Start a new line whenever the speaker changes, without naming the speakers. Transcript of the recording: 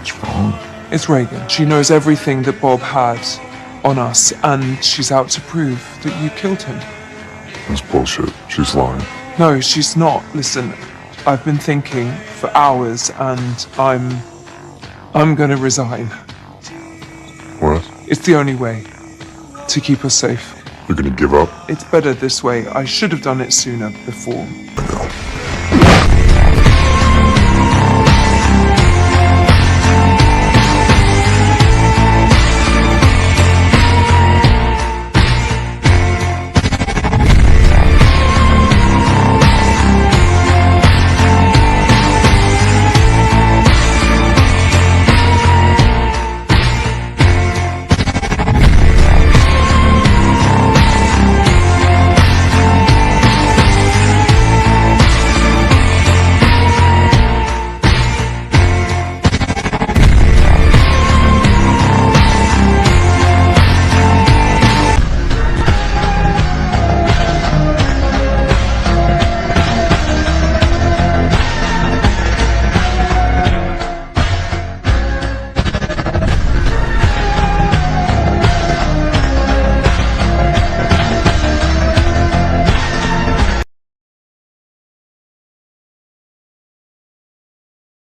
What's wrong?
It's Reagan. She knows everything that Bob had on us, and she's out to prove that you killed him.
That's bullshit. She's lying.
No, she's not. Listen, I've been thinking for hours, and I'm gonna resign.
What?
It's the only way to keep us safe.
You're gonna give up?
It's better this way. I should have done it sooner before.
I know.